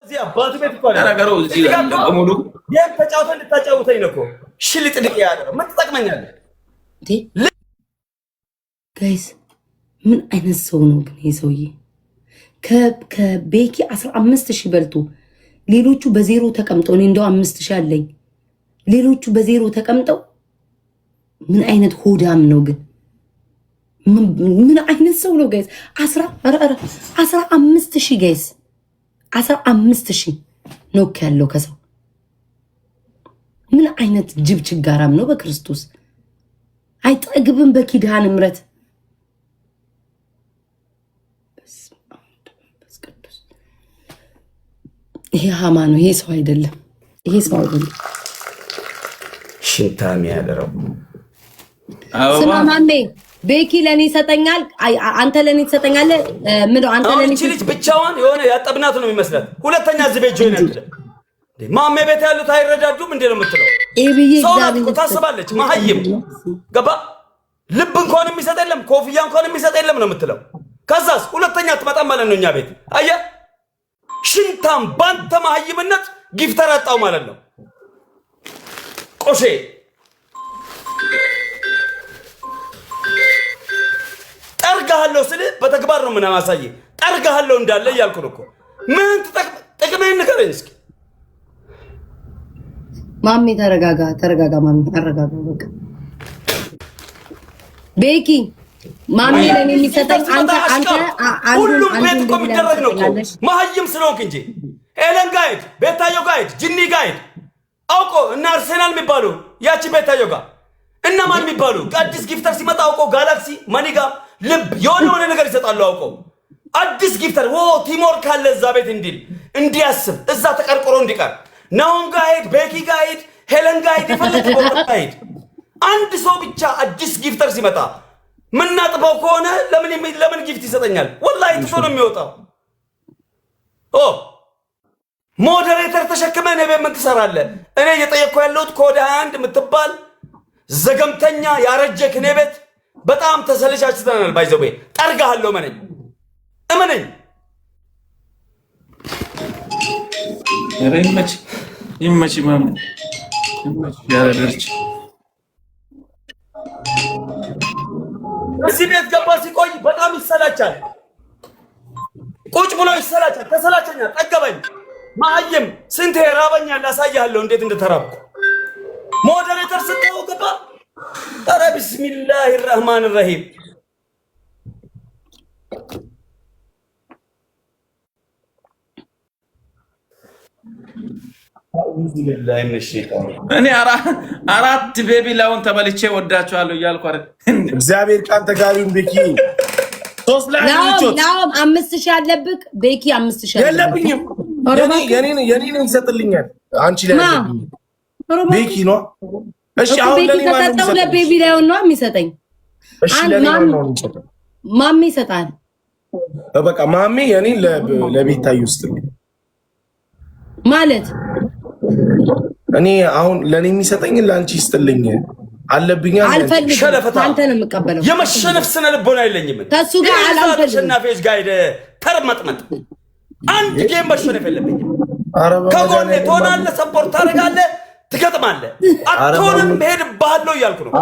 እዚህ አባቱ ቤት እኮ ነው ነገሩ። እዚህ በሙሉ ተጫውተህ እንድታጫውተኝ ነው እኮ ሽልጥ ልቅ ያለው ምን ትጠቅመኛለህ? ጋይስ ምን አይነት ሰው ነው ግን ይሄ ሰውዬ? ከቤኪ 15000 በልቶ ሌሎቹ በዜሮ ተቀምጠው እኔ እንደው 5000 አለኝ ሌሎቹ በዜሮ ተቀምጠው ምን አይነት ሆዳም ነው ግን? ምን አይነት ሰው ነው ጋይስ? 15000 ጋይስ 15000 ነው ያለው ከሰው። ምን አይነት ጅብ ችጋራም ነው በክርስቶስ አይጠግብም። በኪዳነ ምሕረት ይሄ ሃማ ነው። ይሄ ሰው አይደለም። ይሄ ሰው አይደለም። ሽንታም ያደረው ስማማሜ ቤኪ ለኔ ይሰጠኛል፣ አንተ ለኔ ትሰጠኛለህ። ምን ነው አንተ ለኔ ልጅ ብቻዋን የሆነ ያጠብናት ነው የሚመስላት። ሁለተኛ ዝቤት ጆይን አይደለ ማሜ ቤት ያሉት አይረዳዱም እንዴ ነው የምትለው? ሰውናት እኮ ታስባለች። መሀይም ገባ ልብ እንኳን የሚሰጥ የለም ኮፍያ እንኳን የሚሰጥ የለም ነው የምትለው። ከዛስ ሁለተኛ አትመጣም ማለት ነው እኛ ቤት። አየህ ሽንታም ባንተ መሀይምነት ጊፍተር አጣው ማለት ነው። ቆሼ ጠርጋለሁ ስል በተግባር ነው ምናምን አሳየኝ። ጠርጋለሁ እንዳለ እያልኩ ነው እኮ። ምን ጥቅሜን ንገረኝ እስኪ። ማሜ ተረጋጋ፣ ተረጋጋ ማሜ አረጋጋ። በቃ ቤኪ ማሜ ለኔ የሚሰጠኝ አንተ ሁሉም ቤት እኮ የሚደረግ ነው እኮ መሀይም ስለሆንክ እንጂ። ኤለን ጋይድ፣ ቤታዮ ጋይድ፣ ጅኒ ጋይድ አውቆ እና አርሴናል የሚባሉ ያቺ ቤታዮ ጋር እነማን የሚባሉ አዲስ ጊፍተር ሲመጣ አውቆ ጋላክሲ ማኒጋ ልብ የሆነ ነገር ይሰጣሉ። አውቆ አዲስ ጊፍተር ቲሞር ካለ እዛ ቤት እንዲል እንዲያስብ እዛ ተቀርቆሮ እንዲቀር ናሆም ጋይድ፣ ቤኪ ጋይድ፣ ሄለን ጋይድ ይፈልግ ጋይድ። አንድ ሰው ብቻ አዲስ ጊፍተር ሲመጣ ምናጥበው ከሆነ ለምን ጊፍት ይሰጠኛል? ወላሂ ትቶ ነው የሚወጣው። ሞዴሬተር ተሸክመህ እኔ ቤት ምን ትሰራለህ? እኔ እየጠየቅኩ ያለሁት ኮድ 21 የምትባል ዘገምተኛ ያረጀክ እኔ ቤት በጣም ተሰልቻችተናል። ባይዘው ጠርጋለሁ። እመነኝ። ይመች ማም ይመች ያረርች እዚህ ቤት ገባ ሲቆይ በጣም ይሰላቻል። ቁጭ ብሎ ይሰላቻል። ተሰላቸኛ ጠገበኝ። መሀይም ስንት ራበኛል። አሳያለሁ እንዴት እንደተራብኩ። ሞዴሬተር ስትለው ገባ። ኧረ ቢስሚላሂ ረህማን ረሂም እኔ አራት ቤቢ ላውን ተበልቼ ወዳቸዋለሁ እያልኩ አይደል? እግዚአብሔር ካንተ ጋር ይሁን። ቤኪ 3 ላይ ነው 5000 አለብክ። ቤኪ 5000 የለብኝም። የኔን ይሰጥልኛል። አንቺ ላይ ያለብኝ ቤኪ ነው። እሺ አሁን ለኔ ማለት ነው ለቤቢ ላውን ነው የሚሰጠኝ። እሺ ለኔ ማለት ነው የሚሰጠኝ። ማሜ ይሰጣል። በቃ ማሜ የኔን ለቤታዩ ውስጥ ማለት እኔ አሁን ለኔ የሚሰጠኝ ለአንቺ ይስጥልኝ አለብኝ። አልፈልግም። አንተ ነው የምቀበለው። የመሸነፍ ስነ ልቦና የለኝም። ከሱ ጋር አልፈልግም። ተሸናፊዎች ጋር ሄደ ተርመጥመጥ። አንድ ጌም መሸነፍ የለብኝም። ከጎኔ ትሆናለህ፣ ሰፖርት ታደርጋለህ፣ ትገጥማለህ። አትሆንም ሄድብሃለሁ እያልኩ ነው።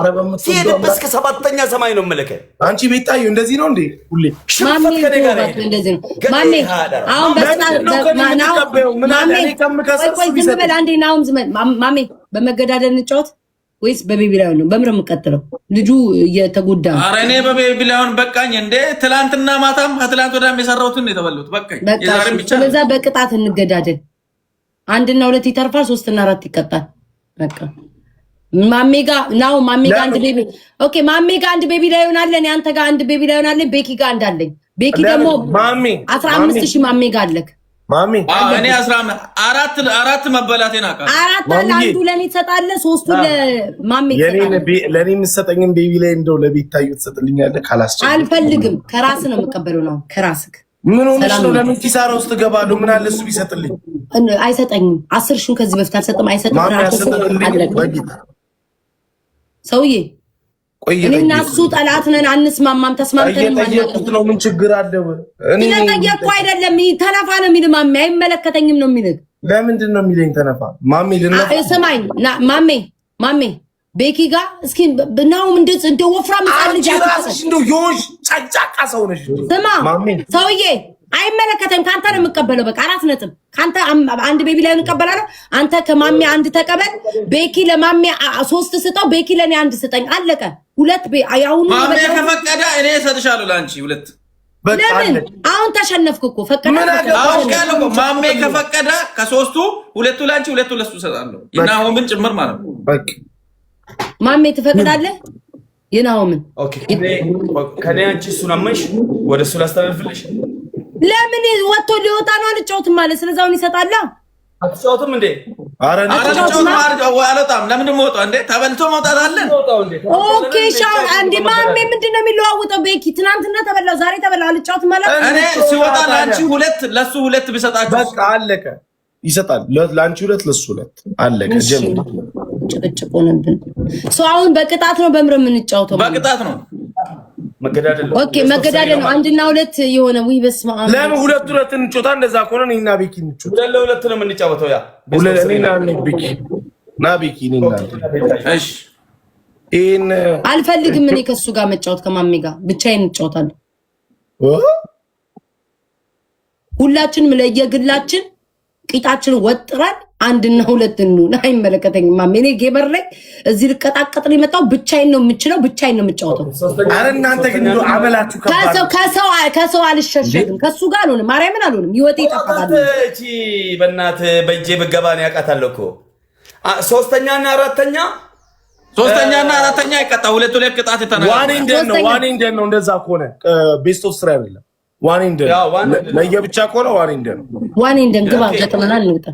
ሲሄድብህ እስከ 7ኛ ሰማይ ነው የምልክህ። አንቺ ቤታዩ እንደዚህ ነው እንዴ? ሁሌ ሽንፈት ከኔ ጋር እንደዚህ ነው። ማሜ አሁን ማሜ በመገዳደል እንጫወት ወይስ በቤቢ ላይ ነው? በምረ የምቀጥለው ልጁ እየተጎዳ ነው። ኧረ እኔ በቤቢ ላይ በቃኝ እንዴ! ትላንትና ማታም ከትላንት ወዲያም የሰራሁትን የተበሉት በቃኝ። የዛሬም ብቻ ስለዛ በቅጣት እንገዳደል። 1 እና 2 ይተርፋል፣ 3 እና 4 ይቀጣል። በቃ ማሜ ጋር ነው። ማሜ ጋር አንድ ቤቢ ኦኬ። ማሜ ጋር አንድ ቤቢ ላይ ሆናለ። እኔ አንተ ጋር አንድ ቤቢ ላይ ሆናለ። ቤኪ ጋር አንድ አለኝ። ቤኪ ደግሞ ማሜ 15000 ማሜ ጋር አለክ። ማሜ እኔ 14 መበላቴን አውቃለሁ። 4 አለ። አንዱ ለኔ ትሰጣለህ፣ 3ቱ ለማሜ ትሰጣለህ። ለኔ የምትሰጠኝን ቤቢ ላይ እንደው ለቤታዩ ትሰጥልኛለህ? ካላስቸገረ አልፈልግም። ከራስ ነው የምቀበለው ነው ከራስክ። ምን ሆነሽ ነው? ለምን ኪሳራ ውስጥ ገባለሁ? ምን አለ እሱ ቢሰጥልኝ? አይሰጠኝም። 10,000 ከዚህ በፊት አልሰጥም። አይሰጥም። ሰውዬ እኔና እሱ ጠላት ነን፣ አንስማማም። ተስማምተን እየጠየቁት ነው። ምን ችግር አለው? እኔ እየጠየቅኩ አይደለም። ተነፋ ነው የሚል ማሜ፣ አይመለከተኝም ነው የሚል። ለምንድን ነው የሚለኝ ተነፋ? ማሜ ልነፋ? ስማኝ ማሜ ቤኪ ጋር እስኪ ብናውም እንደ ወፍራም ልጅ ራስሽ እንደው የሆንሽ ጫጫቃ ሰው ነሽ። ስማ ሰውዬ አይመለከተኝ። ካንተ ነው የምቀበለው። በቃ 4 ነጥብ። ካንተ አንድ ቤቢ ላይ እንቀበላለሁ። አንተ ከማሜ አንድ ተቀበል። ቤኪ ለማሜ 3 ስጠው፣ ቤኪ ለኔ 1 ስጠኝ። አለቀ። 2 ያሁን ማሜ ከፈቀደ እኔ እሰጥሻለሁ ለአንቺ 2። ለምን አሁን ተሸነፍኩ እኮ ፈቀደ። አውቃለሁ እኮ ማሜ ከፈቀደ ከ3ቱ 2ቱ ለአንቺ 2ቱ ለሱ እሰጣለሁ። ይናሆምን ጭምር ማለት ነው። በቃ ማሜ ትፈቅዳለህ? ይናሆምን ኦኬ። ከኔ አንቺ እሱን አመንሽ፣ ወደ እሱ ላስተላልፍልሽ። ለምን ወጥቶ ሊወጣ ነው? አልጫወትም ማለት ስለዛውን ይሰጣላ። አትጫወትም እንዴ? አረ አልወጣም። ለምንድን ነው እንዴ? ተበልቶ መውጣት አለ። ኦኬ ሻው አንዴ ማሜ ምንድነው የሚለዋውጠው? ቤኪ ትናንትና ተበላው፣ ዛሬ ተበላው። አልጫወትም ማለት እኔ ሲወጣ ለአንቺ 2 ለሱ 2 ቢሰጣችሁ በቃ አለቀ። ይሰጣል። ለአንቺ 2 ለሱ 2 አለቀ። ጀምር ጭቅጭቅ ሆነብን። አሁን በቅጣት ነው በምረ የምንጫወተው? በቅጣት ነው። መገዳደል ነው። ኦኬ መገዳደል ነው። 1 እና 2 የሆነ ወይ በስመ አብ። ለምን 2 እንጫወታ? እንደዛ ከሆነ እኔና ቤኪ እንጫወታ። 2 ነው የምንጫወተው። ያ እኔና ቤኪ ና ቤኪ እኔና እሺ። ይሄን አልፈልግም እኔ ከሱ ጋር መጫወት፣ ከማሜ ጋር ብቻዬን እንጫወታለን። ሁላችንም ለየግላችን ቂጣችን ወጥረን 1 እና 2 እንሁን። አይመለከተኝም ማሜ። እኔ ጌመር ላይ እዚህ ልቀጣቀጥ ነው የመጣው። ብቻዬን ነው የምችለው፣ ብቻዬን ነው የምጫወተው። አረ እናንተ ግን አመላችሁ ከሰው አልሸሸግም። ከሱ ጋር አልሆንም፣ ማርያምን አልሆንም። ህይወቴ ይጠፋታል። እቺ በእናትህ በእጄ ብገባ ነው ያውቃታለሁ እኮ። 3ኛና 4ኛ ይቀጣ። 2 ቅጣት የተናገረ ዋኔ እንደን ነው። እንደዛ ከሆነ ቤስት ኦፍ 3 አይደለም። ዋኔ እንደን ለየብቻ ከሆነ ዋኔ እንደን ግባ ገጥመናል። እንውጣ